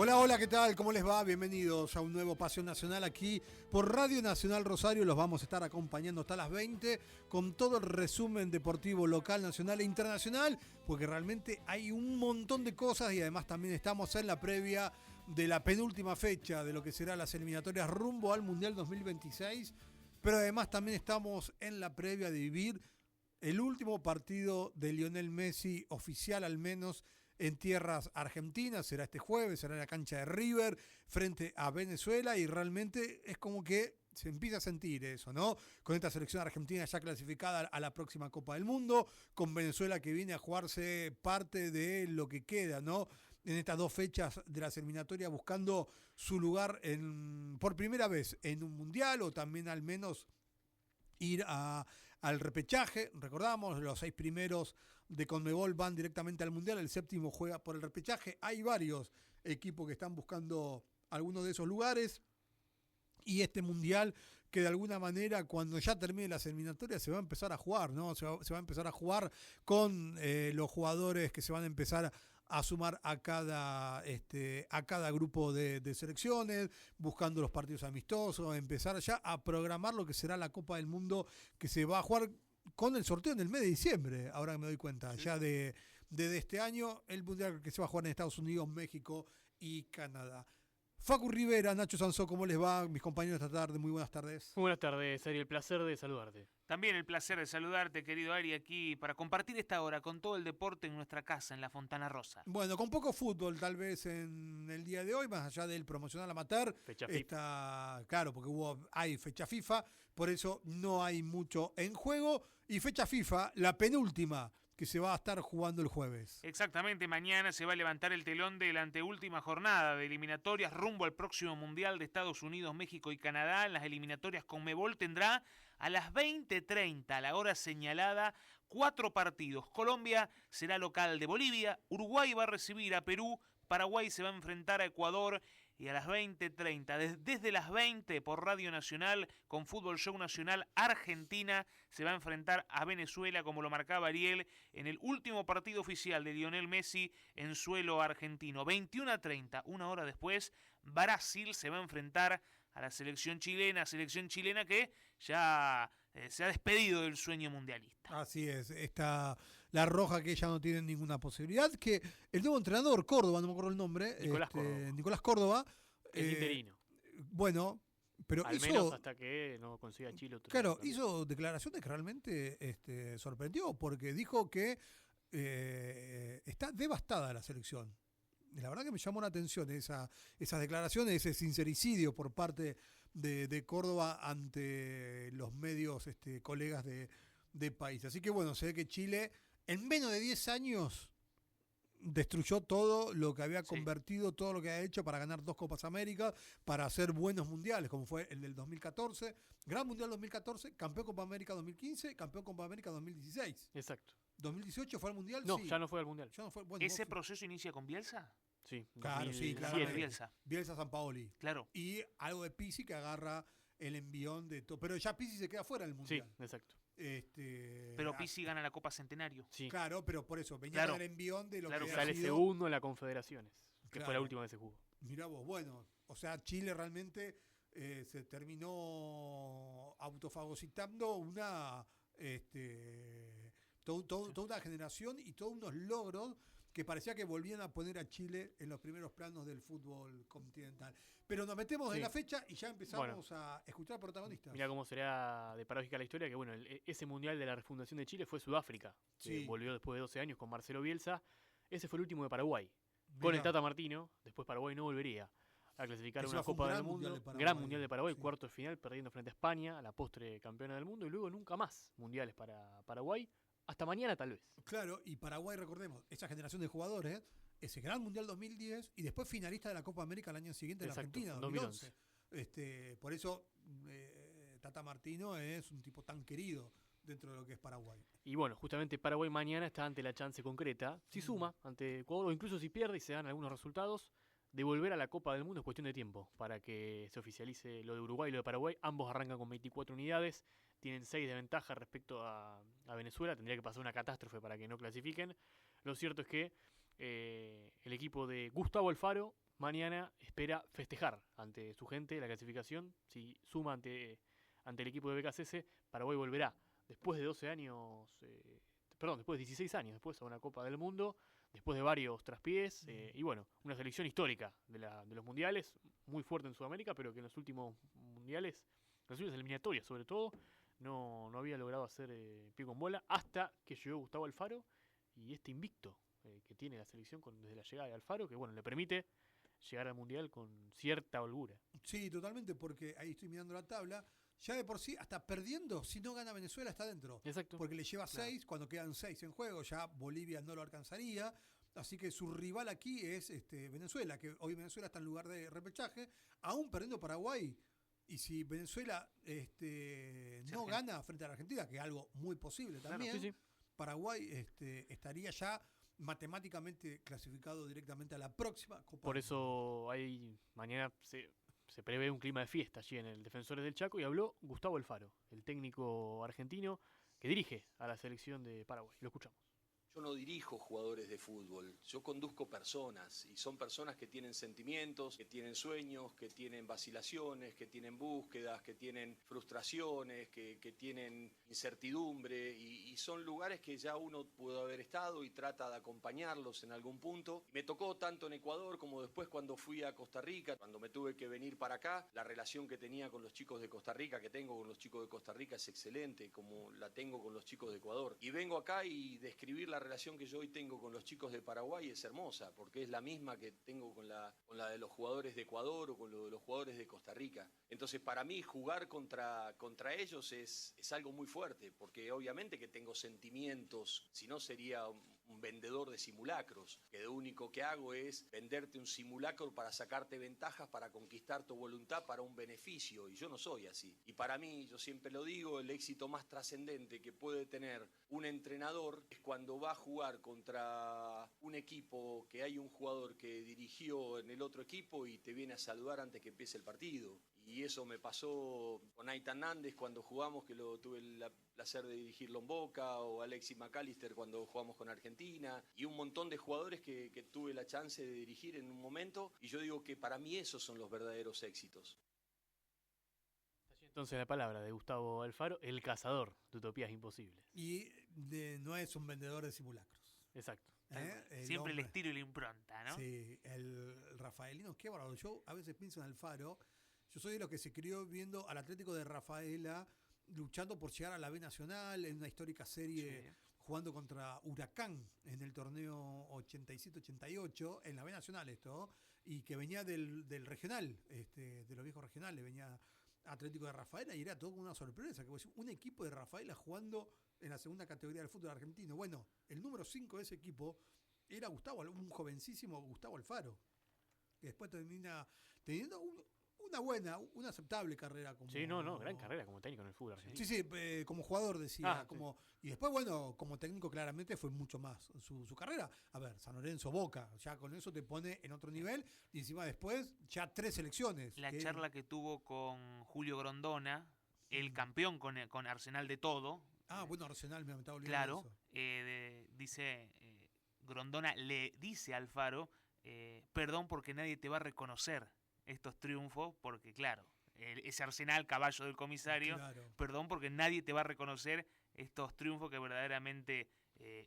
Hola, hola, ¿qué tal? ¿Cómo les va? Bienvenidos a un nuevo Pasión Nacional aquí por Radio Nacional Rosario. Los vamos a estar acompañando hasta las 20 con todo el resumen deportivo local, nacional e internacional, porque realmente hay un montón de cosas y además también estamos en la previa de la penúltima fecha de lo que serán las eliminatorias rumbo al Mundial 2026, pero además también estamos en la previa de vivir el último partido de Lionel Messi, oficial al menos, en tierras argentinas. Será este jueves, será en la cancha de River, frente a Venezuela, y realmente es como que se empieza a sentir eso, ¿no? Con esta selección argentina ya clasificada a la próxima Copa del Mundo, con Venezuela que viene a jugarse parte de lo que queda, ¿no? En estas dos fechas de las eliminatorias, buscando su lugar por primera vez en un mundial, o también al menos ir al repechaje. Recordamos, los 6 primeros de Conmebol van directamente al Mundial, el 7º juega por el repechaje. Hay varios equipos que están buscando algunos de esos lugares. Y este Mundial que de alguna manera, cuando ya termine las eliminatorias, se va a empezar a jugar, ¿no? Se va a empezar a jugar con los jugadores que se van a empezar a sumar a cada grupo de selecciones, buscando los partidos amistosos, empezar ya a programar lo que será la Copa del Mundo, que se va a jugar con el sorteo en el mes de diciembre, ahora que me doy cuenta, sí, ya de este año, el Mundial que se va a jugar en Estados Unidos, México y Canadá. Facu Rivera, Nacho Sansó, ¿cómo les va? Mis compañeros esta tarde, muy buenas tardes. Muy buenas tardes, Ari, el placer de saludarte. También el placer de saludarte, querido Ari, aquí para compartir esta hora con todo el deporte en nuestra casa, en la Fontana Rosa. Bueno, con poco fútbol tal vez en el día de hoy, más allá del promocional amateur. Fecha FIFA. Claro, porque hay fecha FIFA, por eso no hay mucho en juego. Y fecha FIFA, la penúltima, que se va a estar jugando el jueves. Exactamente, mañana se va a levantar el telón de la anteúltima jornada de eliminatorias rumbo al próximo Mundial de Estados Unidos, México y Canadá. En las eliminatorias Conmebol tendrá a las 20:30, a la hora señalada, 4 partidos. Colombia será local de Bolivia, Uruguay va a recibir a Perú, Paraguay se va a enfrentar a Ecuador, y a las 20:30, desde las 20 por Radio Nacional, con Fútbol Show Nacional, Argentina se va a enfrentar a Venezuela, como lo marcaba Ariel, en el último partido oficial de Lionel Messi en suelo argentino. 21:30, una hora después, Brasil se va a enfrentar a la selección chilena que ya se ha despedido del sueño mundialista. Así es, está la roja, que ya no tienen ninguna posibilidad, que el nuevo entrenador, Córdoba, no me acuerdo el nombre, Nicolás Córdoba, el interino. Bueno, pero al menos hasta que no consiga Chile otro. Claro, hizo declaraciones que realmente sorprendió, porque dijo que está devastada la selección. La verdad que me llamó la atención esas declaraciones, ese sincericidio por parte de Córdoba ante los medios colegas de país. Así que bueno, se ve que Chile en menos de 10 años destruyó todo lo que había convertido, todo lo que había hecho para ganar 2 Copas América, para hacer buenos mundiales, como fue el del 2014, Gran Mundial 2014, campeón Copa América 2015, campeón Copa América 2016. Exacto. 2018 fue al Mundial. No, sí. Ya no fue al Mundial. ¿Ese proceso inicia con Bielsa? Sí. Claro, sí, claro. Bielsa Sampaoli. Claro. Y algo de Pizzi, que agarra el envión de todo. Pero ya Pizzi se queda fuera del Mundial. Sí, exacto. Pero Pizzi gana la Copa Centenario. Sí. Claro, pero por eso venía el envión de lo que sale sido... segundo en la Confederaciones, que fue la última que se jugó. Mirá vos, bueno, o sea, Chile realmente se terminó autofagocitando toda una generación y todos unos logros que parecía que volvían a poner a Chile en los primeros planos del fútbol continental. Pero nos metemos en la fecha y ya empezamos a escuchar protagonistas. Mirá cómo será de paradójica la historia, que bueno, ese Mundial de la refundación de Chile fue Sudáfrica, que volvió después de 12 años con Marcelo Bielsa. Ese fue el último de Paraguay. Mirá. Con el Tata Martino, después Paraguay no volvería a clasificar una Copa del Mundo. Gran Mundial de Paraguay, cuarto de final, perdiendo frente a España, la postre campeona del mundo, y luego nunca más mundiales para Paraguay. Hasta mañana tal vez. Claro, y Paraguay, recordemos, esa generación de jugadores, ese gran Mundial 2010 y después finalista de la Copa América el año siguiente en la Argentina, 2011. Por eso Tata Martino es un tipo tan querido dentro de lo que es Paraguay. Y bueno, justamente Paraguay mañana está ante la chance concreta, si suma ante Ecuador, o incluso si pierde y se dan algunos resultados, de volver a la Copa del Mundo. Es cuestión de tiempo para que se oficialice lo de Uruguay y lo de Paraguay. Ambos arrancan con 24 unidades, tienen 6 de ventaja respecto a Venezuela. Tendría que pasar una catástrofe para que no clasifiquen. Lo cierto es que el equipo de Gustavo Alfaro mañana espera festejar ante su gente la clasificación. Si suma ante el equipo de BKCS, Paraguay volverá después de 12 años, después de 16 años, después a una Copa del Mundo, después de varios traspiés, y bueno, una selección histórica de los mundiales, muy fuerte en Sudamérica, pero que en los últimos mundiales, en las últimas eliminatorias sobre todo, no había logrado hacer pie con bola, hasta que llegó Gustavo Alfaro, y este invicto que tiene la selección desde la llegada de Alfaro, que bueno, le permite llegar al mundial con cierta holgura. Sí, totalmente, porque ahí estoy mirando la tabla. Ya de por sí, hasta perdiendo, si no gana Venezuela, está dentro. Exacto. Porque le lleva 6, cuando quedan 6 en juego, ya Bolivia no lo alcanzaría. Así que su rival aquí es Venezuela, que hoy Venezuela está en lugar de repechaje, aún perdiendo Paraguay. Y si Venezuela no gana frente a la Argentina, que es algo muy posible también, claro, sí. Paraguay estaría ya matemáticamente clasificado directamente a la próxima Copa. Por eso mañana se prevé un clima de fiesta allí en el Defensores del Chaco, y habló Gustavo Alfaro, el técnico argentino que dirige a la selección de Paraguay. Lo escuchamos. Yo no dirijo jugadores de fútbol, yo conduzco personas, y son personas que tienen sentimientos, que tienen sueños, que tienen vacilaciones, que tienen búsquedas, que tienen frustraciones, que tienen incertidumbre, y son lugares que ya uno pudo haber estado y trata de acompañarlos en algún punto. Me tocó tanto en Ecuador como después cuando fui a Costa Rica, cuando me tuve que venir para acá. La relación que tenía con los chicos de Costa Rica, que tengo con los chicos de Costa Rica, es excelente, como la tengo con los chicos de Ecuador. Y vengo acá y describir la relación que yo hoy tengo con los chicos de Paraguay es hermosa, porque es la misma que tengo con la de los jugadores de Ecuador o con lo de los jugadores de Costa Rica. Entonces, para mí, jugar contra ellos es algo muy fuerte, porque obviamente que tengo sentimientos, si no sería un vendedor de simulacros, que lo único que hago es venderte un simulacro para sacarte ventajas, para conquistar tu voluntad, para un beneficio, y yo no soy así. Y para mí, yo siempre lo digo, el éxito más trascendente que puede tener un entrenador es cuando va a jugar contra un equipo que hay un jugador que dirigió en el otro equipo y te viene a saludar antes que empiece el partido. Y eso me pasó con Aitan Nández cuando jugamos, que tuve el placer de dirigirlo en Boca, o Alexis McAllister cuando jugamos con Argentina, y un montón de jugadores que tuve la chance de dirigir en un momento, y yo digo que para mí esos son los verdaderos éxitos. Entonces la palabra de Gustavo Alfaro, el cazador de utopías imposibles. Y no es un vendedor de simulacros. Exacto. Siempre el estilo y la impronta, ¿no? Sí, el rafaelino, qué bárbaro. Yo a veces pienso en Alfaro. Yo soy de los que se crió viendo al Atlético de Rafaela luchando por llegar a la B Nacional en una histórica serie, jugando contra Huracán en el torneo 87-88, en la B Nacional esto, y que venía del regional, de los viejos regionales, venía Atlético de Rafaela, y era todo una sorpresa, que un equipo de Rafaela jugando en la segunda categoría del fútbol argentino. Bueno, el número 5 de ese equipo era un jovencísimo Gustavo Alfaro, que después termina teniendo una aceptable carrera como... Sí, gran carrera como técnico en el fútbol argentino. Sí, como jugador decía. Sí. Y después, bueno, como técnico claramente fue mucho más su carrera. A ver, San Lorenzo, Boca, ya con eso te pone en otro nivel, y encima después ya 3 selecciones. La charla que tuvo con Julio Grondona, el campeón con Arsenal de todo. Bueno, Arsenal, me estaba olvidando. Claro, eso. Grondona le dice a Alfaro, perdón porque nadie te va a reconocer estos triunfos, porque claro, ese Arsenal, caballo del comisario, claro. Perdón porque nadie te va a reconocer estos triunfos que verdaderamente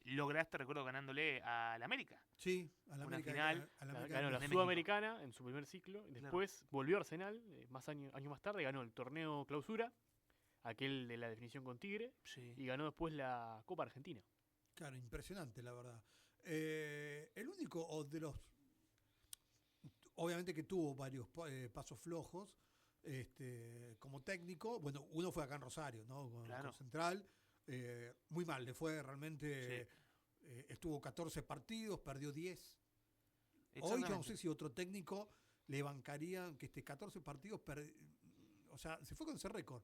lograste, recuerdo, ganándole a la América. Sí, a la Una América. final, ganó la Sudamericana en su primer ciclo, y después volvió a Arsenal, años más tarde, ganó el torneo Clausura, aquel de la definición con Tigre, y ganó después la Copa Argentina. Claro, impresionante, la verdad. El único de los... Obviamente que tuvo varios pasos flojos como técnico. Bueno, uno fue acá en Rosario, ¿no? Con Central. Muy mal, le fue realmente... estuvo 14 partidos, perdió 10. Hoy yo no sé si otro técnico le bancaría que 14 partidos... O sea, se fue con ese récord.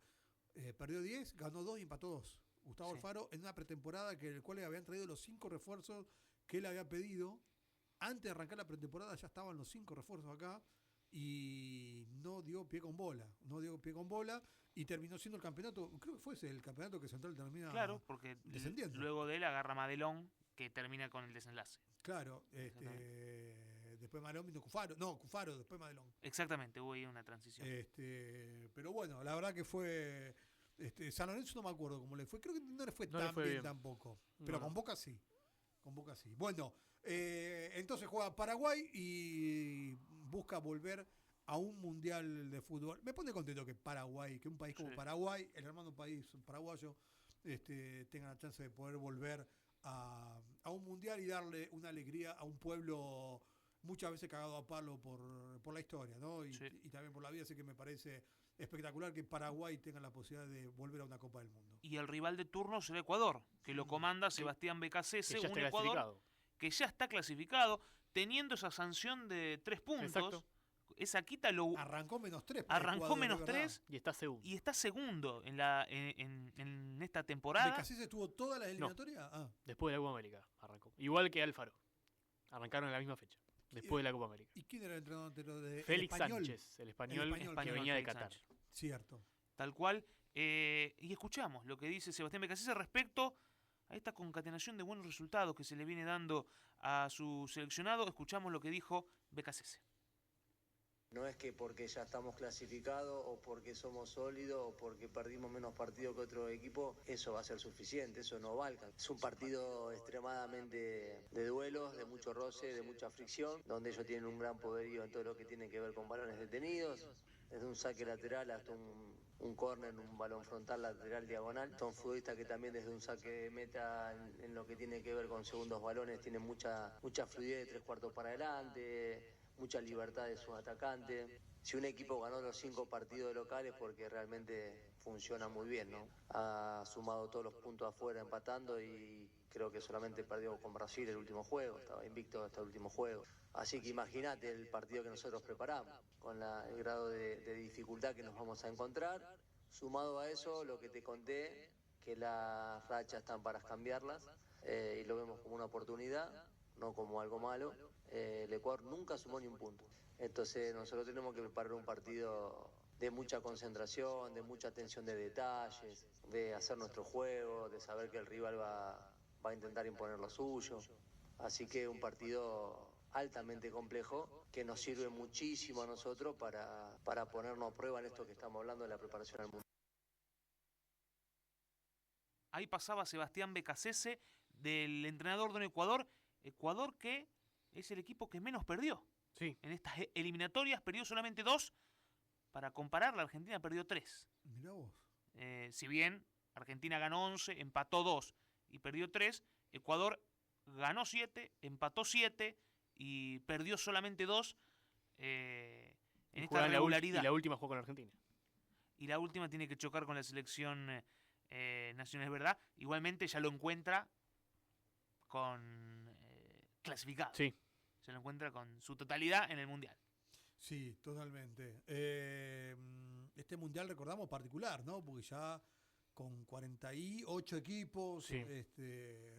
Perdió 10, ganó 2 y empató 2. Gustavo Alfaro en una pretemporada en la cual le habían traído los 5 refuerzos que él había pedido. Antes de arrancar la pretemporada ya estaban los 5 refuerzos acá y no dio pie con bola. Y terminó siendo el campeonato, creo que fue ese el campeonato que Central termina porque descendiendo. Luego de él agarra Madelón, que termina con el desenlace. Claro, después Madelón vino Cufaro. No, Cufaro, después Madelón. Exactamente, hubo ahí una transición. Pero bueno, la verdad que fue... San Lorenzo no me acuerdo cómo le fue. Creo que no le fue No tan le fue bien bien. tampoco. Pero No. con Boca sí. Con Boca sí. Bueno, entonces juega Paraguay y busca volver a un mundial de fútbol. Me pone contento que Paraguay, que un país como Sí. Paraguay, el hermano país paraguayo, tenga la chance de poder volver a un mundial y darle una alegría a un pueblo muchas veces cagado a palo por la historia, ¿no? Sí. Y también por la vida, así que me parece espectacular que Paraguay tenga la posibilidad de volver a una Copa del Mundo. Y el rival de turno será Ecuador, que lo comanda Sebastián Becasese, Que ya un está Ecuador clasificado. que ya está clasificado, teniendo esa sanción de 3 puntos. Exacto. Esa quita lo Arrancó -3. arrancó -3 Y está segundo. y está segundo en esta temporada. ¿Becasese estuvo toda la eliminatoria? Ah, Después de la Copa América arrancó. Igual que Alfaro. Arrancaron en la misma fecha. Después de la Copa América. ¿y quién era el entrenador anterior de Félix el español? Sánchez, el español, español que que venía de Félix Qatar. Sánchez. Cierto. Tal cual. Y escuchamos lo que dice Sebastián Becasese respecto a esta concatenación de buenos resultados que se le viene dando a su seleccionado. Escuchamos lo que dijo Becasese. No es que porque ya estamos clasificados o porque somos sólidos o porque perdimos menos partidos que otro equipo, eso va a ser suficiente, eso no va a alcanzar. Es un partido extremadamente de duelos, de mucho roce, de mucha fricción, donde ellos tienen un gran poderío en todo lo que tiene que ver con balones detenidos, desde un saque lateral hasta un córner, un balón frontal, lateral, diagonal. Son futbolistas que también desde un saque de meta en lo que tiene que ver con segundos balones tienen mucha fluidez de 3/4 para adelante, mucha libertad de sus atacantes. Si un equipo ganó los 5 partidos locales porque realmente funciona muy bien, ¿no? Ha sumado todos los puntos afuera empatando y creo que solamente perdió con Brasil el último juego, estaba invicto hasta el último juego. Así que imagínate el partido que nosotros preparamos, con el grado de dificultad que nos vamos a encontrar. Sumado a eso, lo que te conté, que las rachas están para cambiarlas y lo vemos como una oportunidad, no como algo malo. El Ecuador nunca sumó ni un punto. Entonces nosotros tenemos que preparar un partido de mucha concentración, de mucha atención de detalles, de hacer nuestro juego, de saber que el rival va a intentar imponer lo suyo. Así que un partido altamente complejo que nos sirve muchísimo a nosotros para ponernos a prueba en esto que estamos hablando de la preparación al mundo. Ahí pasaba Sebastián Becasese, del entrenador de un Ecuador que es el equipo que menos perdió. Sí. En estas eliminatorias perdió solamente 2. Para comparar, la Argentina perdió 3. Mirá vos. Si bien Argentina ganó 11, empató 2 y perdió 3, Ecuador ganó 7, empató 7 y perdió solamente 2 en esta Juegan regularidad. y la última jugó con Argentina. Y la última tiene que chocar con la selección nacional, es verdad. Igualmente ya lo encuentra con clasificado. Sí. Se lo encuentra con su totalidad en el Mundial. Sí, totalmente. Este mundial, recordamos, particular, ¿no? Porque ya con 48 equipos Sí.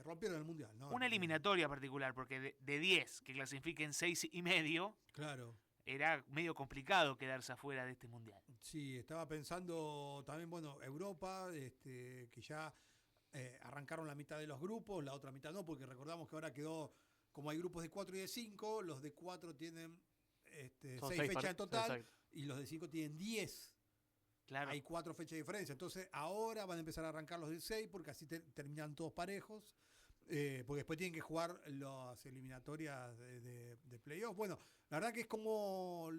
rompieron el mundial, ¿no? Una eliminatoria particular, porque de 10 que clasifiquen 6 y medio, Claro. era medio complicado quedarse afuera de este Mundial. Sí, estaba pensando también, bueno, Europa, que ya arrancaron la mitad de los grupos, la otra mitad no, porque recordamos que ahora quedó, como hay grupos de 4 y de 5, los de 4 tienen Son 6 fechas en total Exacto. y los de 5 tienen 10. Claro. Hay 4 fechas de diferencia. Entonces ahora van a empezar a arrancar los de 6 porque así terminan todos parejos. Porque después tienen que jugar las eliminatorias de playoff. Bueno, la verdad que es como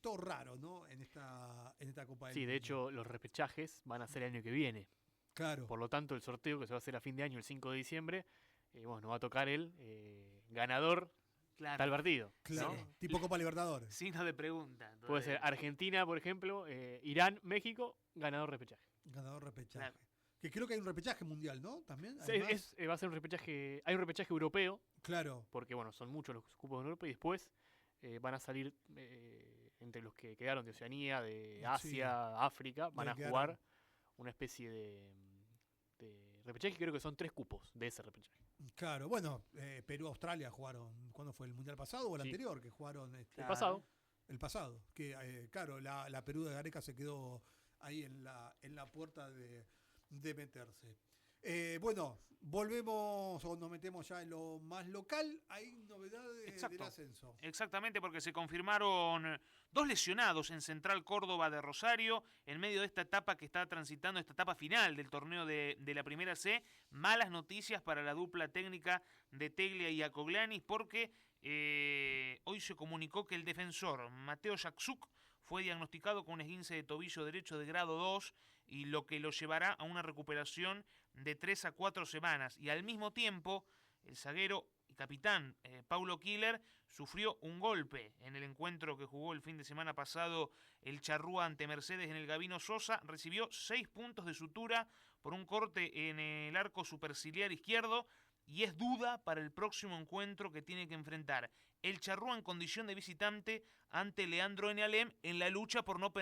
todo raro, ¿no? En esta Copa del Sí, de Mundo. hecho, los repechajes van a ser el año que viene. Claro. Por lo tanto, el sorteo que se va a hacer a fin de año, el 5 de diciembre, bueno, va a tocar el ganador Claro. tal partido. Claro. ¿no? Tipo Copa Libertadores. Signo de pregunta. Puede ser Argentina, por ejemplo, Irán, México, ganador repechaje. Ganador repechaje. Claro. Que creo que hay un repechaje mundial, ¿no? También. Sí, además. va a ser un repechaje. Hay un repechaje europeo, Claro. porque bueno, son muchos los cupos en Europa y después van a salir entre los que quedaron de Oceanía, de Asia, África, van a quedaron. jugar una especie de repechaje. Creo que son 3 cupos de ese repechaje. Claro. Bueno, Perú, Australia jugaron. ¿Cuándo fue? ¿El mundial pasado o el Sí. anterior? Que jugaron. El Claro. pasado. El pasado. Que, claro, la Perú de Gareca se quedó ahí en la puerta de meterse. Bueno, volvemos o nos metemos ya en lo más local. Hay novedades del ascenso. Exactamente, porque se confirmaron 2 lesionados en Central Córdoba de Rosario en medio de esta etapa que está transitando, esta etapa final del torneo de la Primera C. Malas noticias para la dupla técnica de Teglia y Acoglanis, porque hoy se comunicó que el defensor Mateo Jaksuk fue diagnosticado con un esguince de tobillo derecho de grado 2 y lo que lo llevará a una recuperación de 3 a 4 semanas. Y al mismo tiempo, el zaguero y capitán Paulo Killer sufrió un golpe en el encuentro que jugó el fin de semana pasado el Charrúa ante Mercedes en el Gabino Sosa. Recibió 6 puntos de sutura por un corte en el arco superciliar izquierdo y es duda para el próximo encuentro que tiene que enfrentar el Charrúa en condición de visitante ante Leandro Enealem en la lucha por no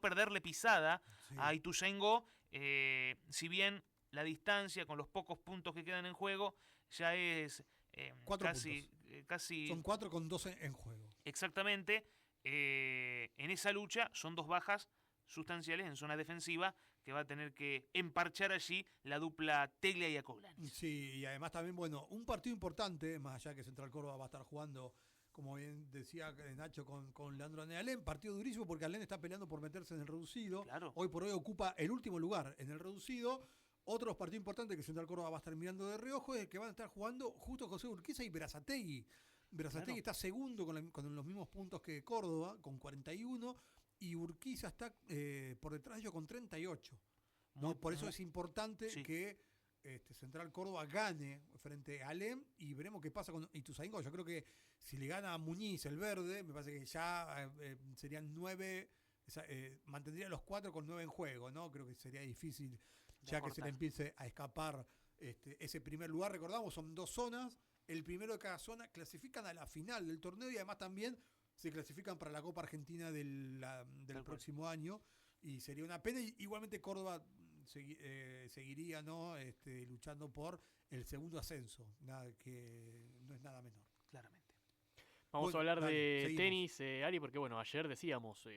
perderle pisada a Ituzaingó, si bien la distancia con los pocos puntos que quedan en juego ya es 4 puntos. Casi... Son 4 con 12 en juego. Exactamente. En esa lucha son 2 bajas sustanciales en zona defensiva que va a tener que emparchar allí la dupla Teglia y Acoglanis. Sí, y además también, bueno, un partido importante, más allá que Central Córdoba va a estar jugando, como bien decía Nacho, con Leandro Enealem, partido durísimo porque Alén está peleando por meterse en el reducido. Claro. Hoy por hoy ocupa el último lugar en el reducido. Otros partidos importantes que Central Córdoba va a estar mirando de reojo es el que van a estar jugando justo José Urquiza y Berazategui. Berazategui está segundo con los mismos puntos que Córdoba, con 41, y Urquiza está por detrás de ellos con 38. ¿no? Por eso es importante que Central Córdoba gane frente a Alem y veremos qué pasa con Ituzaingó. Yo creo que si le gana a Muñiz el verde, me parece que ya serían 9, mantendría los 4 con 9 en juego, ¿no? Creo que sería difícil ya que se le empiece a escapar ese primer lugar. Recordamos, son 2 zonas. El primero de cada zona clasifican a la final del torneo y además también se clasifican para la Copa Argentina del próximo año. Y sería una pena. Igualmente Córdoba seguiría, ¿no? Luchando por el segundo ascenso, que no es nada menor. Claramente. Vamos a hablar de tenis, Ari, porque bueno, ayer decíamos,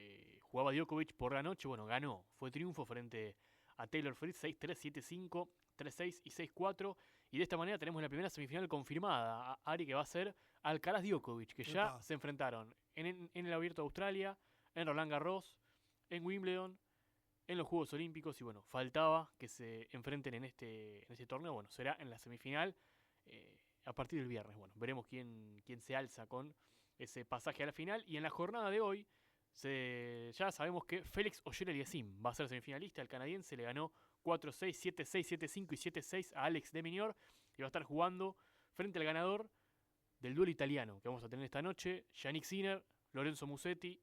jugaba Djokovic por la noche, bueno, ganó. Fue triunfo frente a Taylor Fritz, 6-3, 7-5, 3-6 y 6-4. Y de esta manera tenemos la primera semifinal confirmada, Ari, que va a ser Alcaraz Djokovic, que ya se enfrentaron en el Abierto de Australia, en Roland Garros, en Wimbledon, en los Juegos Olímpicos. Y bueno, faltaba que se enfrenten en este torneo. Bueno, será en la semifinal a partir del viernes. Bueno, veremos quién se alza con ese pasaje a la final. Y en la jornada de hoy ya sabemos que Félix Auger-Aliassime va a ser semifinalista. El canadiense le ganó 4-6, 7-6, 7-5 y 7-6 a Alex de Minaur y va a estar jugando frente al ganador del duelo italiano que vamos a tener esta noche, Yannick Sinner, Lorenzo Musetti,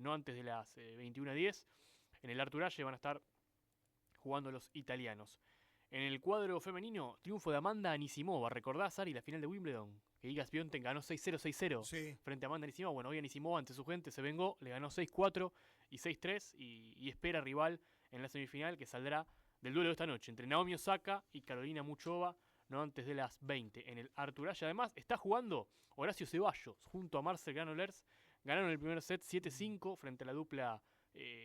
no antes de las 21:10. En el Arthur Ashe van a estar jugando los italianos. En el cuadro femenino, triunfo de Amanda Anisimova. ¿Recordás, Ari, la final de Wimbledon? Que Iga Swiatek ganó 6-0, 6-0 frente a Amanda Anisimova. Bueno, hoy Anisimova ante su gente se vengó, le ganó 6-4 y 6-3 y espera rival en la semifinal que saldrá del duelo de esta noche entre Naomi Osaka y Carolina Muchova, no antes de las 20 en el Arthur Ashe. Además, está jugando Horacio Ceballos junto a Marcel Granollers. Ganaron el primer set 7-5 frente a la dupla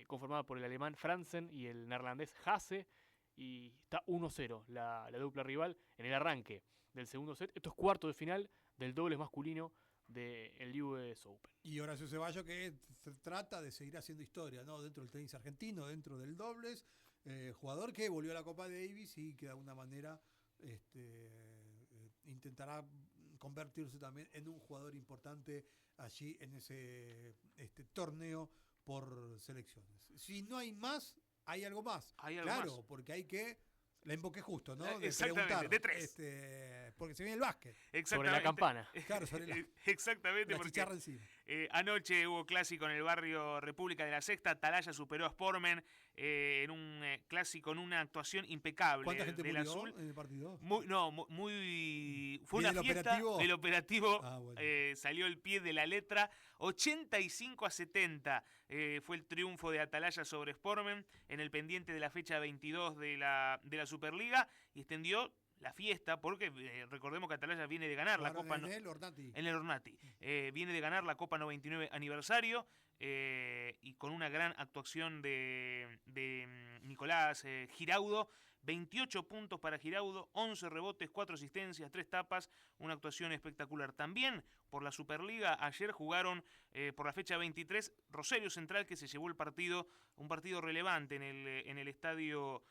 conformada por el alemán Franzen y el neerlandés Haase. Y está 1-0 la dupla rival en el arranque del segundo set. Esto es cuarto de final del dobles masculino del US Open. Y Horacio Ceballos que trata de seguir haciendo historia, ¿no? Dentro del tenis argentino, dentro del dobles. Jugador que volvió a la Copa Davis y que de alguna manera intentará convertirse también en un jugador importante allí en ese torneo por selecciones. Si no hay más, hay algo más. Claro, más. Porque hay que... La invoqué justo, ¿no? De exactamente, de 3. Porque se viene el básquet. Sobre la campana. Claro, sobre la exactamente, porque encima. Anoche hubo clásico en el barrio República de la Sexta. Atalaya superó a Sportmen en un clásico, en una actuación impecable. ¿Cuánta gente del murió azul en el partido? Fue una fiesta. El operativo bueno. Salió el pie de la letra. 85-70 fue el triunfo de Atalaya sobre Sportmen en el pendiente de la fecha 22 de la Superliga y extendió la fiesta porque recordemos que Atalaya viene de ganar la Copa en el Ornati. Viene de ganar la Copa 99 aniversario y con una gran actuación de Nicolás Giraudo 28 puntos para Giraudo, 11 rebotes, 4 asistencias, 3 tapas, una actuación espectacular. También por la Superliga, ayer jugaron por la fecha 23 Rosario Central, que se llevó el partido, un partido relevante en el estadio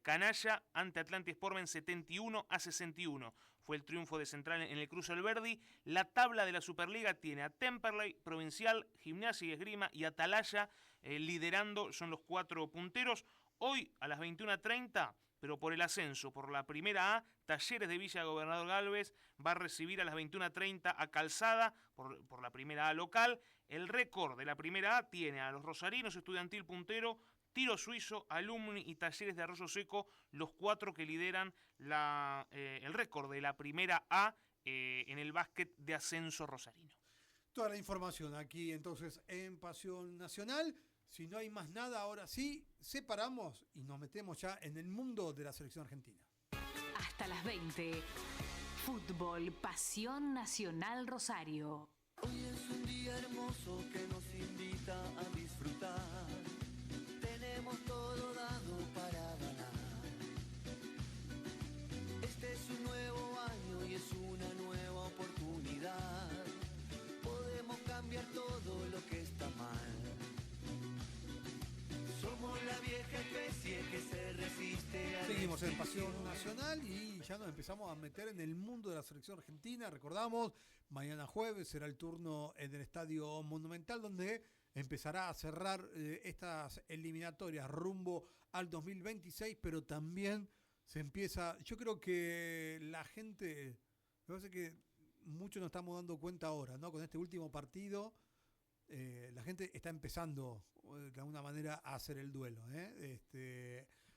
Canalla ante Atlantis Sportmen 71-61. Fue el triunfo de Central en el Cruz Alberdi. La tabla de la Superliga tiene a Temperley, Provincial, Gimnasia y Esgrima y Atalaya liderando, son los 4 punteros. Hoy a las 21:30, pero por el ascenso, por la primera A, Talleres de Villa Gobernador Galvez va a recibir a las 21:30 a Calzada por la primera A local. El récord de la primera A tiene a los rosarinos, Estudiantil puntero, Tiro Suizo, Alumni y Talleres de Arroyo Seco, los 4 que lideran el récord de la primera A en el básquet de ascenso rosarino. Toda la información aquí entonces en Pasión Nacional. Si no hay más nada, ahora sí, separamos y nos metemos ya en el mundo de la selección argentina. Hasta las 20. Fútbol, Pasión Nacional Rosario. Hoy es un día hermoso que nos invita a disfrutar. Tenemos todo dado para ganar. Este es un nuevo año y es una nueva oportunidad. Podemos cambiar todo lo que está mal. Somos la vieja especie que se resiste a... Seguimos en Pasión Nacional y ya nos empezamos a meter en el mundo de la selección argentina. Recordamos, mañana jueves será el turno en el Estadio Monumental, donde empezará a cerrar estas eliminatorias rumbo al 2026, pero también se empieza... Yo creo que la gente, me parece que muchos nos estamos dando cuenta ahora, ¿no? Con este último partido... la gente está empezando de alguna manera a hacer el duelo,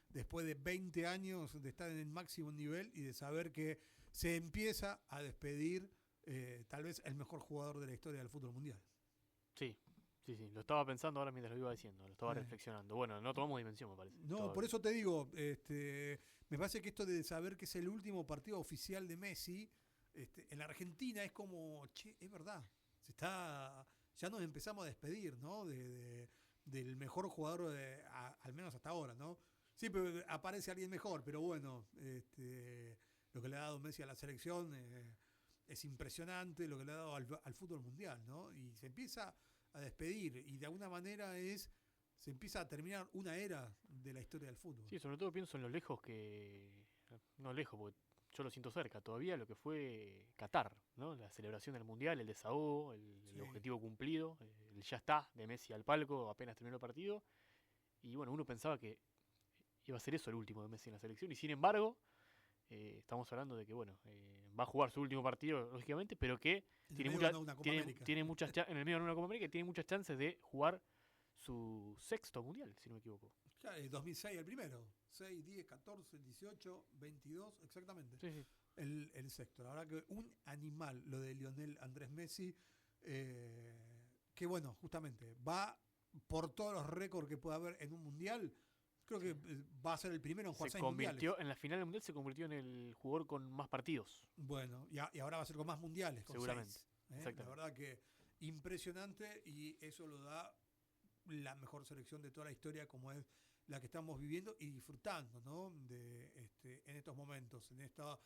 después de 20 años de estar en el máximo nivel y de saber que se empieza a despedir tal vez el mejor jugador de la historia del fútbol mundial. Sí, lo estaba pensando ahora mientras lo iba diciendo, lo estaba reflexionando. Bueno, no tomamos dimensión, me parece. No, por eso te digo, me parece que esto de saber que es el último partido oficial de Messi en la Argentina es como, che, es verdad, ya nos empezamos a despedir, ¿no? Del mejor jugador, al menos hasta ahora, ¿no? Sí, pero aparece alguien mejor, pero bueno, lo que le ha dado Messi a la selección es impresionante, lo que le ha dado al fútbol mundial, ¿no? Y se empieza a despedir, y de alguna manera se empieza a terminar una era de la historia del fútbol. Sí, sobre todo pienso en lo lejos no lejos, porque yo lo siento cerca todavía, lo que fue Qatar, ¿no? La celebración del Mundial, el desahogo, el objetivo cumplido, el ya está de Messi al palco, apenas terminó el partido. Y bueno, uno pensaba que iba a ser eso el último de Messi en la selección, y sin embargo, estamos hablando de que, bueno, va a jugar su último partido, lógicamente, pero que tiene muchas en el medio de una Copa América, tiene muchas chances de jugar su sexto Mundial, si no me equivoco. Claro, 2006 el primero, 6, 10, 14, 18, 22, exactamente. Sí. El sexto. La verdad que un animal lo de Lionel Andrés Messi, que bueno, justamente va por todos los récords que puede haber en un mundial. Creo que va a ser el primero en jugar 6 mundiales. En la final del mundial se convirtió en el jugador con más partidos. Bueno, y ahora va a ser con más mundiales, con seguramente. 6. La verdad que impresionante, y eso lo da la mejor selección de toda la historia, como es la que estamos viviendo y disfrutando, ¿no? En estos momentos, en esta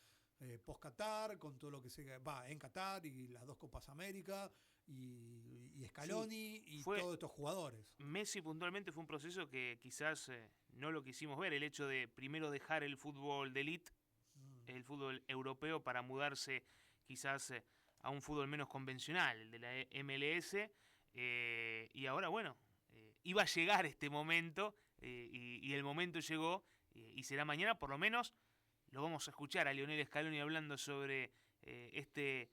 post-Qatar, con todo lo que se va en Qatar y las 2 Copas América y Scaloni y todos estos jugadores. Messi puntualmente fue un proceso que quizás no lo quisimos ver, el hecho de primero dejar el fútbol de elite, el fútbol europeo, para mudarse quizás a un fútbol menos convencional, el de la MLS, y ahora, bueno, iba a llegar este momento, y el momento llegó, y será mañana. Por lo menos lo vamos a escuchar a Lionel Scaloni hablando sobre este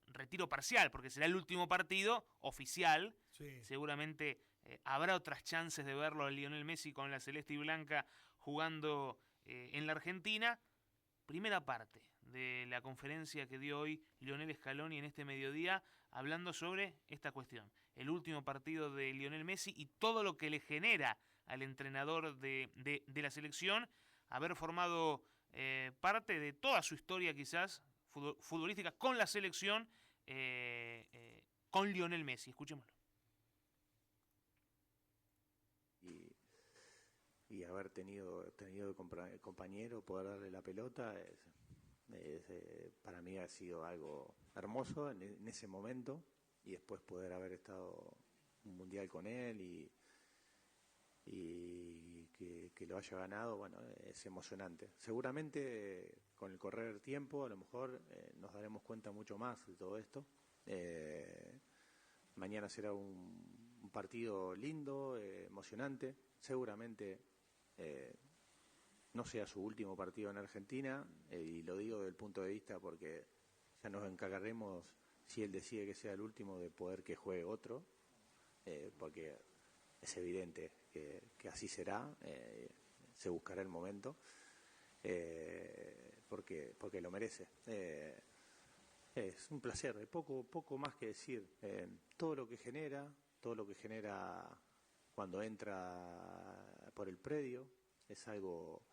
retiro parcial, porque será el último partido oficial. Sí. Seguramente habrá otras chances de verlo a Lionel Messi con la celeste y blanca jugando en la Argentina. Primera parte de la conferencia que dio hoy Lionel Scaloni en este mediodía, hablando sobre esta cuestión, el último partido de Lionel Messi y todo lo que le genera al entrenador de la selección haber formado parte de toda su historia quizás futbolística con la selección, con Lionel Messi. Escuchémoslo. Y y haber tenido de compañero, poder darle la pelota, para mí ha sido algo hermoso en ese momento, y después poder haber estado un mundial con él y que lo haya ganado, bueno, es emocionante. Seguramente con el correr del tiempo a lo mejor nos daremos cuenta mucho más de todo esto. Mañana será un partido lindo, emocionante. Seguramente no sea su último partido en Argentina, y lo digo desde el punto de vista porque ya nos encargaremos, si él decide que sea el último, de poder que juegue otro, porque es evidente que así será, se buscará el momento, porque lo merece. Es un placer, hay poco más que decir. Todo lo que genera cuando entra por el predio es algo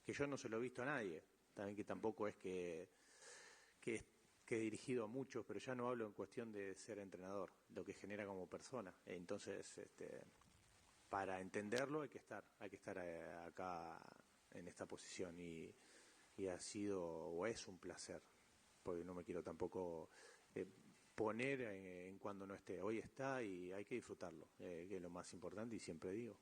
que yo no se lo he visto a nadie, también que tampoco es que he dirigido a muchos, pero ya no hablo en cuestión de ser entrenador, lo que genera como persona. Entonces, para entenderlo hay que estar acá en esta posición, y ha sido o es un placer, porque no me quiero tampoco poner en cuando no esté. Hoy está y hay que disfrutarlo, que es lo más importante, y siempre digo.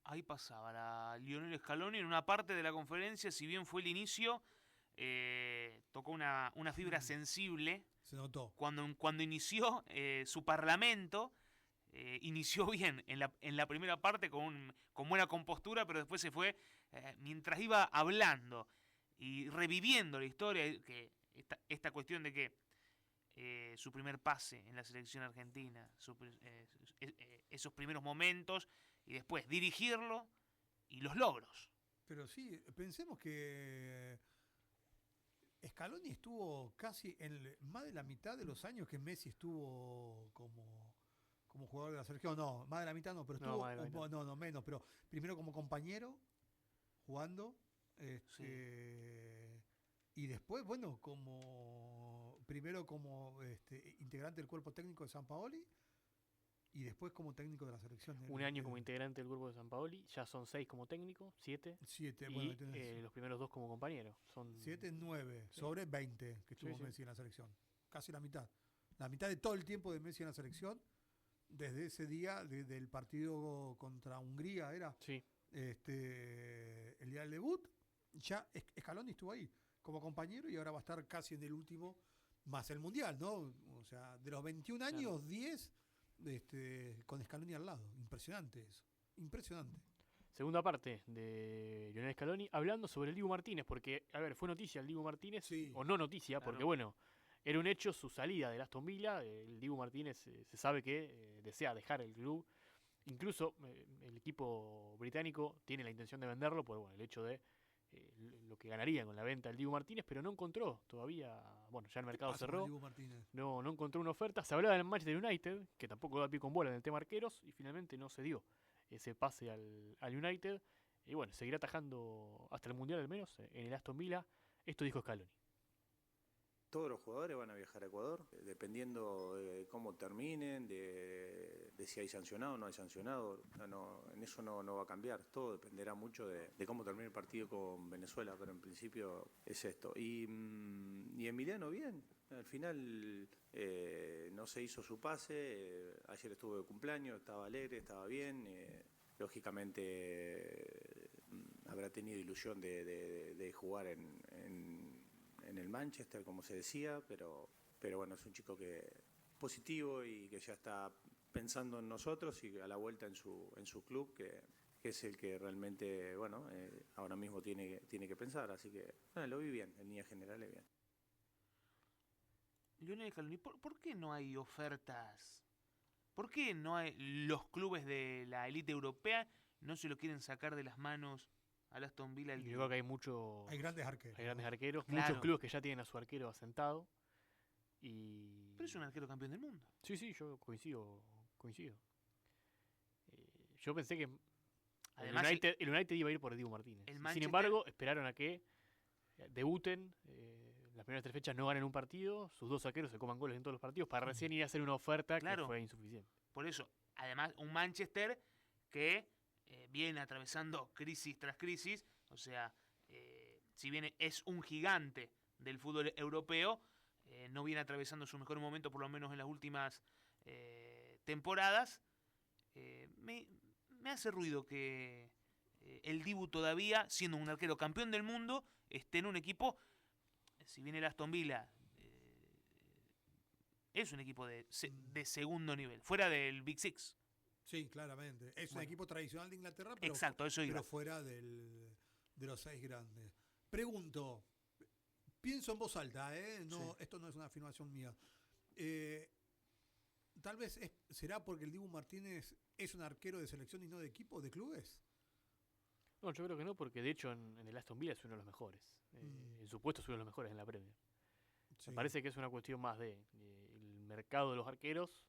Ahí pasaba la Lionel Scaloni en una parte de la conferencia, si bien fue el inicio, tocó una fibra sensible. Se notó. Cuando inició su parlamento, inició bien en la primera parte con buena compostura, pero después se fue, mientras iba hablando y reviviendo la historia, que esta cuestión de que su primer pase en la selección argentina, esos primeros momentos, y después dirigirlo y los logros. Pero sí, pensemos que Scaloni estuvo casi en más de la mitad de los años que Messi estuvo como jugador de la selección. No, más de la mitad no, pero estuvo no, menos, pero primero como compañero jugando, Sí. y después, bueno, primero como integrante del cuerpo técnico de Sampaoli, y después como técnico de la selección. Un año como integrante del grupo de Sampaoli, ya son 6 como técnico, 7. 7, Y bueno, tenés los primeros 2 como compañeros. Son 7, 9, Sí. sobre 20 que estuvo Sí. Messi en la selección. Casi la mitad. La mitad de todo el tiempo de Messi en la selección, desde ese día del partido contra Hungría, era Sí. el día del debut, ya Scaloni estuvo ahí como compañero, y ahora va a estar casi en el último, más el Mundial, ¿no? O sea, de los 21 años, 10 con Scaloni al lado. Impresionante eso. Impresionante. Segunda parte de Lionel Scaloni, hablando sobre el Dibu Martínez, porque, a ver, fue noticia el Dibu Martínez, Sí. o no noticia, Claro. porque bueno, era un hecho su salida del Aston Villa. El Dibu Martínez se sabe que desea dejar el club. Incluso el equipo británico tiene la intención de venderlo por el hecho de lo que ganaría con la venta del Dibu Martínez, pero no encontró todavía, bueno, ya el mercado Pasa con cerró, Dibu Martínez. no encontró una oferta. Se hablaba del Manchester United, que tampoco da pie con bola en el tema arqueros, y finalmente no se dio ese pase al United. Y bueno, seguirá atajando hasta el Mundial al menos en el Aston Villa. Esto dijo Scaloni. Todos los jugadores van a viajar a Ecuador, dependiendo de cómo terminen, de si hay sancionado o no hay sancionado. En eso no va a cambiar. Todo dependerá mucho de cómo termine el partido con Venezuela, pero en principio es esto. Y Emiliano bien, al final no se hizo su pase. Ayer estuvo de cumpleaños, estaba alegre, estaba bien. Lógicamente habrá tenido ilusión de jugar en el Manchester, como se decía, pero bueno, es un chico que positivo y que ya está pensando en nosotros y a la vuelta en su club, que es el que realmente, bueno, ahora mismo tiene que pensar, así que lo vi bien, en líneas generales bien. Lionel Scaloni, ¿por qué no hay ofertas? ¿Por qué no hay los clubes de la élite europea no se lo quieren sacar de las manos al Aston Villa? Yo creo que hay grandes arqueros. Hay grandes arqueros, Claro. muchos clubes que ya tienen a su arquero asentado. Y Pero es un arquero campeón del mundo. Sí, yo coincido. Yo pensé que Además, el United iba a ir por Dibu Martínez. el Sin Manchester- embargo, esperaron a que debuten. Las primeras 3 fechas no ganen un partido, sus 2 arqueros se coman goles en todos los partidos, para recién ir a hacer una oferta Claro. que fue insuficiente. Por eso, además, un Manchester que viene atravesando crisis tras crisis, o sea, si bien es un gigante del fútbol europeo, no viene atravesando su mejor momento, por lo menos en las últimas temporadas. Me hace ruido que el Dibu todavía, siendo un arquero campeón del mundo, esté en un equipo, si bien el Aston Villa es un equipo de segundo nivel, fuera del Big Six. Sí, claramente. Es un equipo tradicional de Inglaterra, pero, exacto, eso iba. Pero fuera de los 6 grandes. Pregunto, pienso en voz alta, no, sí. Esto no es una afirmación mía. Tal vez será porque el Dibu Martínez es un arquero de selección y no de equipo, de clubes. No, yo creo que no, porque de hecho en el Aston Villa es uno de los mejores. En su puesto es uno de los mejores en la Premier. Sí. Me parece que es una cuestión más de el mercado de los arqueros,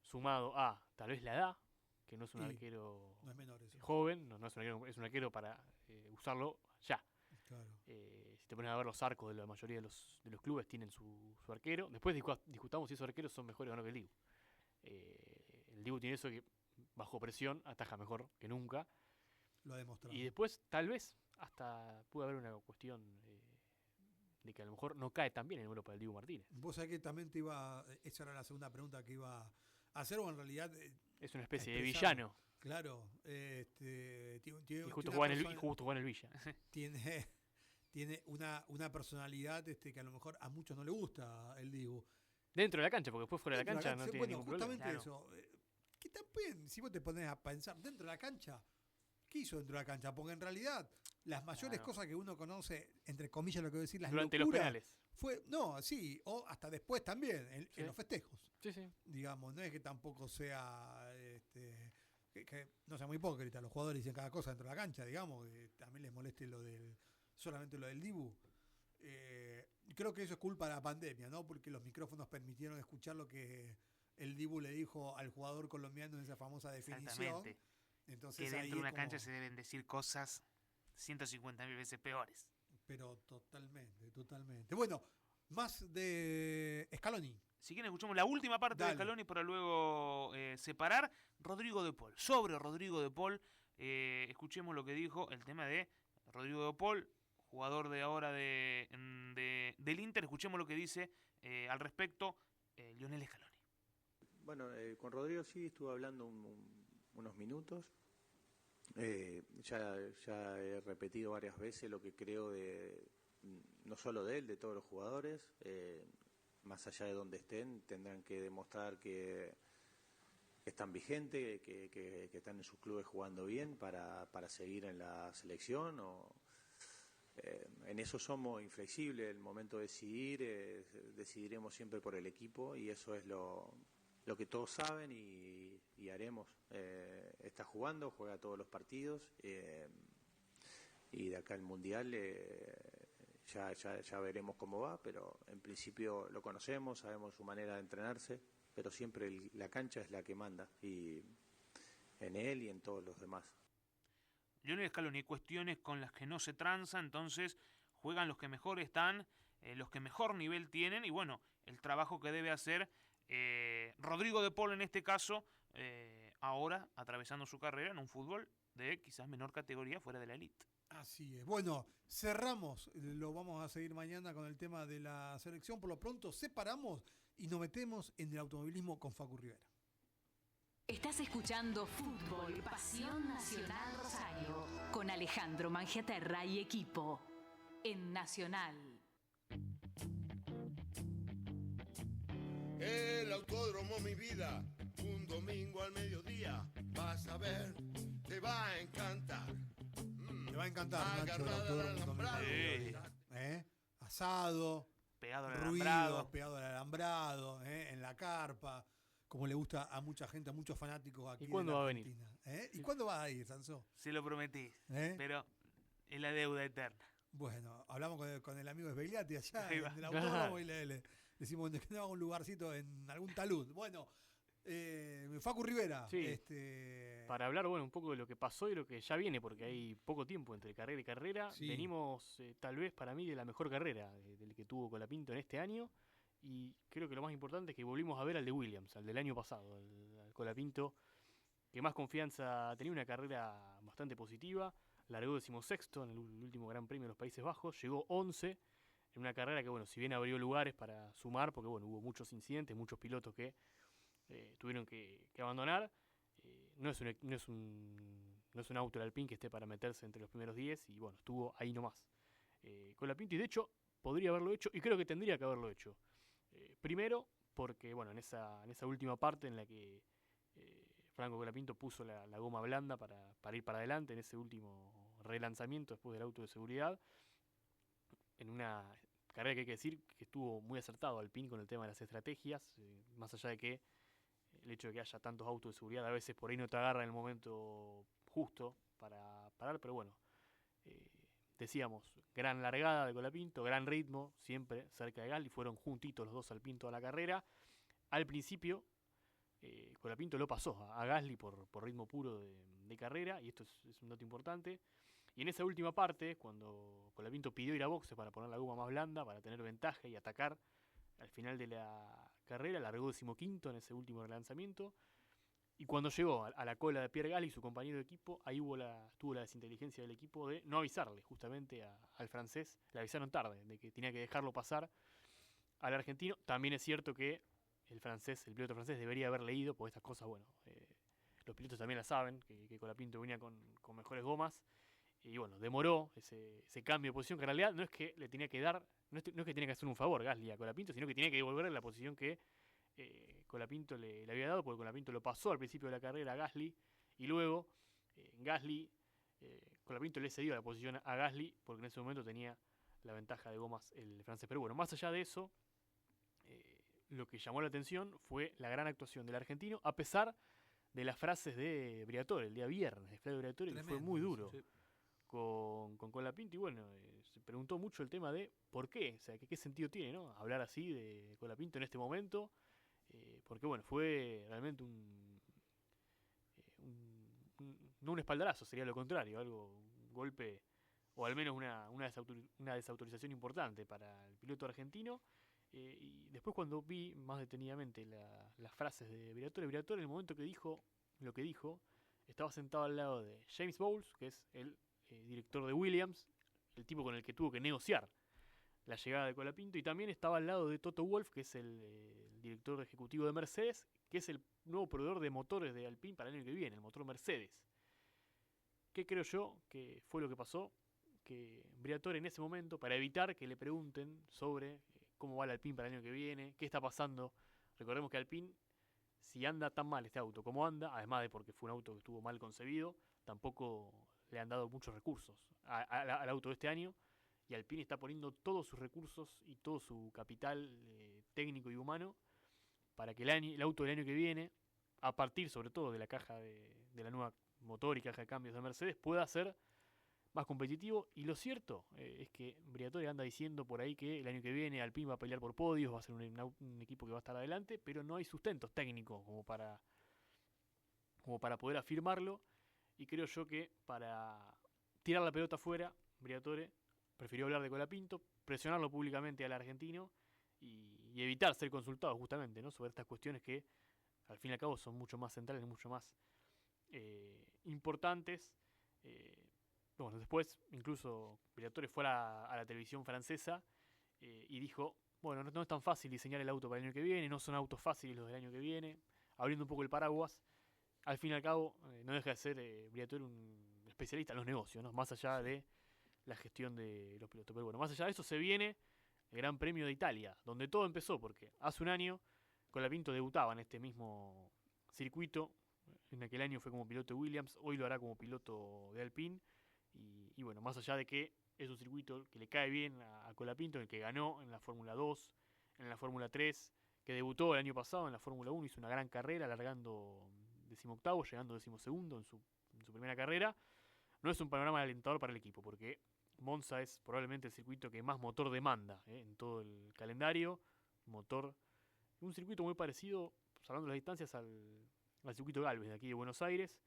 sumado a tal vez la edad, que no es un arquero no es menor eso. Joven, no es un arquero para usarlo ya. Claro. Si te pones a ver los arcos de la mayoría de los clubes tienen su arquero. Después discutamos si esos arqueros son mejores o no que el Dibu. El Dibu tiene eso que bajo presión ataja mejor que nunca. Lo ha demostrado. Y después tal vez hasta puede haber una cuestión de que a lo mejor no cae tan bien en Europa el Dibu Martínez. Vos sabés que también esa era la segunda pregunta que iba a hacer, o en realidad es una especie de villano. Claro, y justo juega en el Villa. Tiene una personalidad que a lo mejor a muchos no le gusta el Dibu. Dentro de la cancha, porque después fuera de la cancha no tiene ningún problema. Justamente eso. Que también, si vos te pones a pensar, dentro de la cancha, ¿qué hizo dentro de la cancha? Porque en realidad las mayores cosas que uno conoce, entre comillas lo que voy a decir, las durante locuras, los penales. O hasta después también, en los festejos. Sí, sí. Digamos, no es que tampoco sea que no sea muy hipócrita, los jugadores dicen cada cosa dentro de la cancha, digamos, que también les moleste solamente lo del Dibu. Creo que eso es culpa de la pandemia, ¿no? Porque los micrófonos permitieron escuchar lo que el Dibu le dijo al jugador colombiano en esa famosa definición. Entonces, que dentro de una cancha se deben decir cosas 150.000 veces peores. Pero totalmente. Bueno, más de Scaloni. Si quieren escuchamos la última parte de Scaloni para luego separar. Rodrigo de Paul. Sobre Rodrigo de Paul, escuchemos lo que dijo el tema de Rodrigo de Paul, jugador de ahora del Inter. Escuchemos lo que dice al respecto Lionel Scaloni. Bueno, con Rodrigo sí estuve hablando unos minutos. Ya he repetido varias veces lo que creo no solo de él, de todos los jugadores. Más allá de donde estén, tendrán que demostrar que están vigentes, que están en sus clubes jugando bien para seguir en la selección. En eso somos inflexibles. El momento de decidir, decidiremos siempre por el equipo, y eso es lo que todos saben y haremos. Está jugando, juega todos los partidos, y de acá al Mundial ya veremos cómo va, pero en principio lo conocemos, sabemos su manera de entrenarse, pero siempre la cancha es la que manda, y en él y en todos los demás. Lionel Scaloni, hay cuestiones con las que no se tranza, entonces juegan los que mejor están, los que mejor nivel tienen, y bueno, el trabajo que debe hacer Rodrigo de Paul en este caso, ahora atravesando su carrera en un fútbol de quizás menor categoría fuera de la elite. Así es. Bueno, cerramos, lo vamos a seguir mañana con el tema de la selección. Por lo pronto separamos y nos metemos en el automovilismo con Facu Rivera. Estás escuchando Fútbol Pasión Nacional Rosario con Alejandro Mangiaterra y equipo en Nacional. El autódromo, mi vida, un domingo al mediodía, vas a ver, te va a encantar. Te va a encantar, Nacho, el autódromo. Asado, pegado al ruidos, pegado al alambrado, en la carpa, como le gusta a mucha gente, a muchos fanáticos aquí. ¿Y cuándo va a venir? ¿Y cuándo va a ir, Sansó? Se lo prometí, pero es la deuda eterna. Bueno, hablamos con el amigo Svegliati allá en el autódromo y le decimos que nos haga un lugarcito en algún talud. Bueno, Facu Rivera. Sí, para hablar un poco de lo que pasó y lo que ya viene, porque hay poco tiempo entre carrera y carrera. Sí. Venimos, tal vez para mí, de la mejor carrera del que tuvo Colapinto en este año. Y creo que lo más importante es que volvimos a ver al de Williams, al del año pasado, al Colapinto, que más confianza tenía, una carrera bastante positiva. Largó 16º en el último Gran Premio de los Países Bajos, llegó 11 en una carrera que, bueno, si bien abrió lugares para sumar, porque bueno, hubo muchos incidentes, muchos pilotos que tuvieron que abandonar, no es un auto el Alpine que esté para meterse entre los primeros 10, y bueno, estuvo ahí nomás. Colapinto, y de hecho podría haberlo hecho, y creo que tendría que haberlo hecho. Primero, porque bueno, en esa última parte en la que Franco Colapinto puso la goma blanda para ir para adelante, en ese último relanzamiento después del auto de seguridad, en una carrera que hay que decir que estuvo muy acertado Alpine con el tema de las estrategias, más allá de que el hecho de que haya tantos autos de seguridad a veces por ahí no te agarra en el momento justo para parar, pero bueno, decíamos, gran largada de Colapinto, gran ritmo, siempre cerca de Gasly, fueron juntitos los dos Alpine toda la carrera. Al principio, Colapinto lo pasó a Gasly por ritmo puro de carrera, y esto es un dato importante. Y en esa última parte, cuando Colapinto pidió ir a boxe para poner la goma más blanda, para tener ventaja y atacar al final de la carrera, largó 15º en ese último relanzamiento. Y cuando llegó a la cola de Pierre Gasly, su compañero de equipo, ahí tuvo la desinteligencia del equipo de no avisarle justamente al francés. Le avisaron tarde de que tenía que dejarlo pasar al argentino. También es cierto que el piloto francés debería haber leído, porque estas cosas, bueno, los pilotos también las saben, que Colapinto venía con mejores gomas. Y bueno, demoró ese cambio de posición, que en realidad no es que le tenía que dar, no es que tenía que hacer un favor Gasly a Colapinto, sino que tenía que devolverle la posición que Colapinto le había dado, porque Colapinto lo pasó al principio de la carrera a Gasly, y luego Colapinto le cedió la posición a Gasly, porque en ese momento tenía la ventaja de gomas el francés. Pero bueno, más allá de eso, lo que llamó la atención fue la gran actuación del argentino, a pesar de las frases de Briatore el día viernes, de Flavio Briatore, que fue muy duro. Sí. Con Colapinto, y bueno, se preguntó mucho el tema de por qué, o sea, qué sentido tiene, ¿no? Hablar así de Colapinto en este momento, porque bueno, fue realmente no un espaldarazo, sería lo contrario, un golpe, o al menos una desautorización importante para el piloto argentino. Y después, cuando vi más detenidamente las frases de Briatore en el momento que dijo lo que dijo, estaba sentado al lado de James Bowles, que es el director de Williams, el tipo con el que tuvo que negociar la llegada de Colapinto, y también estaba al lado de Toto Wolff, que es el director ejecutivo de Mercedes, que es el nuevo proveedor de motores de Alpine para el año que viene, el motor Mercedes. ¿Qué creo yo que fue lo que pasó? Que Briatore en ese momento, para evitar que le pregunten sobre cómo va el Alpine para el año que viene, qué está pasando, recordemos que Alpine, si anda tan mal este auto como anda, además de porque fue un auto que estuvo mal concebido, tampoco le han dado muchos recursos al auto de este año, y Alpine está poniendo todos sus recursos y todo su capital técnico y humano para que el auto del año que viene, a partir sobre todo de la caja de la nueva motor y caja de cambios de Mercedes, pueda ser más competitivo. Y lo cierto es que Briatore anda diciendo por ahí que el año que viene Alpine va a pelear por podios, va a ser un equipo que va a estar adelante, pero no hay sustentos técnicos como para poder afirmarlo. Y creo yo que para tirar la pelota afuera, Briatore prefirió hablar de Colapinto, presionarlo públicamente al argentino y evitar ser consultado justamente, ¿no?, sobre estas cuestiones que al fin y al cabo son mucho más centrales, mucho más importantes. Bueno, después incluso Briatore fue a la televisión francesa y dijo, bueno, no es tan fácil diseñar el auto para el año que viene, no son autos fáciles los del año que viene, abriendo un poco el paraguas. Al fin y al cabo, no deja de ser Briatore un especialista en los negocios, ¿no?, más allá de la gestión de los pilotos. Pero bueno, más allá de eso se viene el Gran Premio de Italia, donde todo empezó, porque hace un año Colapinto debutaba en este mismo circuito. En aquel año fue como piloto de Williams, hoy lo hará como piloto de Alpine. Y bueno, más allá de que es un circuito que le cae bien a Colapinto, en el que ganó en la Fórmula 2, en la Fórmula 3, que debutó el año pasado en la Fórmula 1, hizo una gran carrera, largando 18º, llegando 12º en su primera carrera. No es un panorama alentador para el equipo, porque Monza es probablemente el circuito que más motor demanda en todo el calendario. Un circuito muy parecido, hablando de las distancias, al circuito Galvez de aquí de Buenos Aires.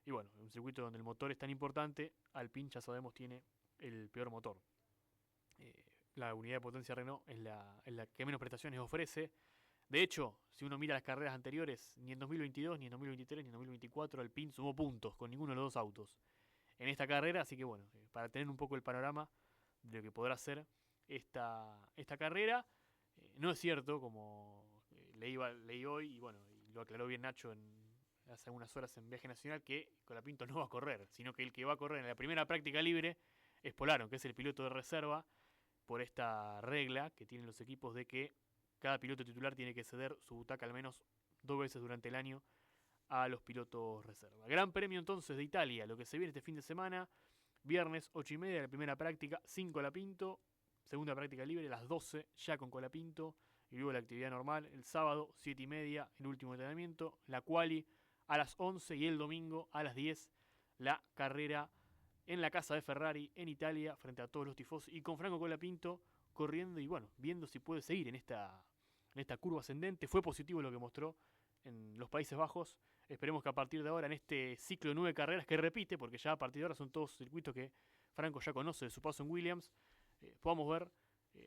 Y bueno, un circuito donde el motor es tan importante. Alpine, ya sabemos, tiene el peor motor. La unidad de potencia Renault es la que menos prestaciones ofrece De hecho, si uno mira las carreras anteriores, ni en 2022, ni en 2023, ni en 2024 Alpine sumó puntos con ninguno de los dos autos en esta carrera, así que bueno, para tener un poco el panorama de lo que podrá ser esta carrera, no es cierto, como leí hoy, y bueno, y lo aclaró bien Nacho hace unas horas en Viaje Nacional, que Colapinto no va a correr, sino que el que va a correr en la primera práctica libre es Polaro, que es el piloto de reserva, por esta regla que tienen los equipos de que cada piloto titular tiene que ceder su butaca al menos 2 veces durante el año a los pilotos reserva. Gran premio entonces de Italia, lo que se viene este fin de semana, viernes 8:30 la primera práctica, sin Colapinto, segunda práctica libre a las 12 ya con Colapinto, y luego la actividad normal, el sábado 7:30 el último entrenamiento, la quali a las 11 y el domingo a las 10 la carrera en la casa de Ferrari en Italia frente a todos los tifosi y con Franco Colapinto corriendo y bueno, viendo si puede seguir en esta curva ascendente. Fue positivo lo que mostró en los Países Bajos. Esperemos que a partir de ahora, en este ciclo de 9 carreras que repite, porque ya a partir de ahora son todos circuitos que Franco ya conoce de su paso en Williams, podamos ver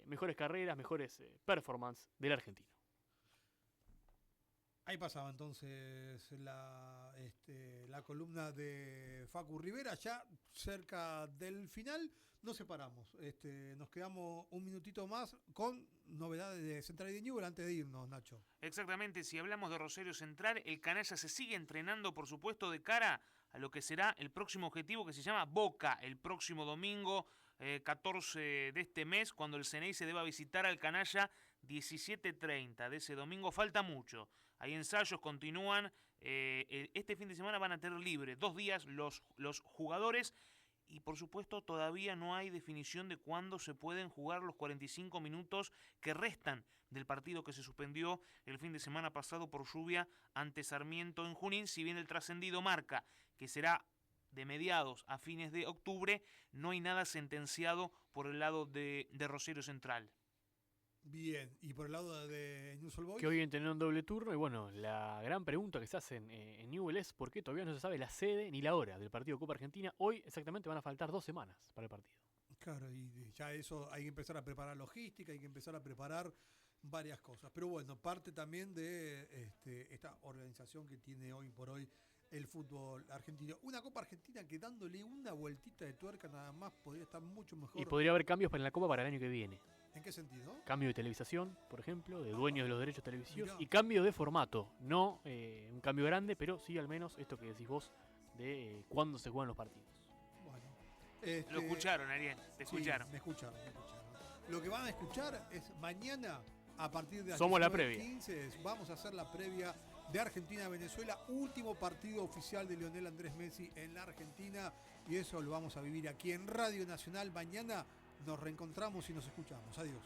mejores carreras, mejores performance del argentino. Ahí pasaba entonces la columna de Facu Rivera, ya cerca del final. Nos separamos, nos quedamos un minutito más con novedades de Central y de Newell antes de irnos, Nacho. Exactamente, si hablamos de Rosario Central, el canalla se sigue entrenando, por supuesto, de cara a lo que será el próximo objetivo, que se llama Boca, el próximo domingo 14 de este mes, cuando el Ceney se deba visitar al canalla 17:30 de ese domingo. Falta mucho, hay ensayos, continúan, este fin de semana van a tener libre 2 días los jugadores. Y por supuesto todavía no hay definición de cuándo se pueden jugar los 45 minutos que restan del partido que se suspendió el fin de semana pasado por lluvia ante Sarmiento en Junín. Si bien el trascendido marca que será de mediados a fines de octubre, no hay nada sentenciado por el lado de Rosario Central. Bien, y por el lado de News All Boys, que hoy entrenaron doble turno y bueno, la gran pregunta que se hace en Newell es por qué todavía no se sabe la sede ni la hora del partido Copa Argentina. Hoy exactamente van a faltar 2 semanas para el partido. Claro, y ya eso hay que empezar a preparar logística, hay que empezar a preparar varias cosas. Pero bueno, parte también de esta organización que tiene hoy por hoy el fútbol argentino. Una Copa Argentina que dándole una vueltita de tuerca nada más podría estar mucho mejor. Y podría haber cambios para la Copa para el año que viene. ¿En qué sentido? Cambio de televisación, por ejemplo, de dueños de los derechos televisivos. Mirá. Y cambio de formato. No un cambio grande, pero sí al menos esto que decís vos de cuándo se juegan los partidos. Bueno, Lo escucharon, Ariel, te escucharon. Sí, me escucharon. Lo que van a escuchar es mañana a partir de las Somos la previa. 15, vamos a hacer la previa de Argentina-Venezuela, último partido oficial de Lionel Andrés Messi en la Argentina, y eso lo vamos a vivir aquí en Radio Nacional. Mañana nos reencontramos y nos escuchamos. Adiós.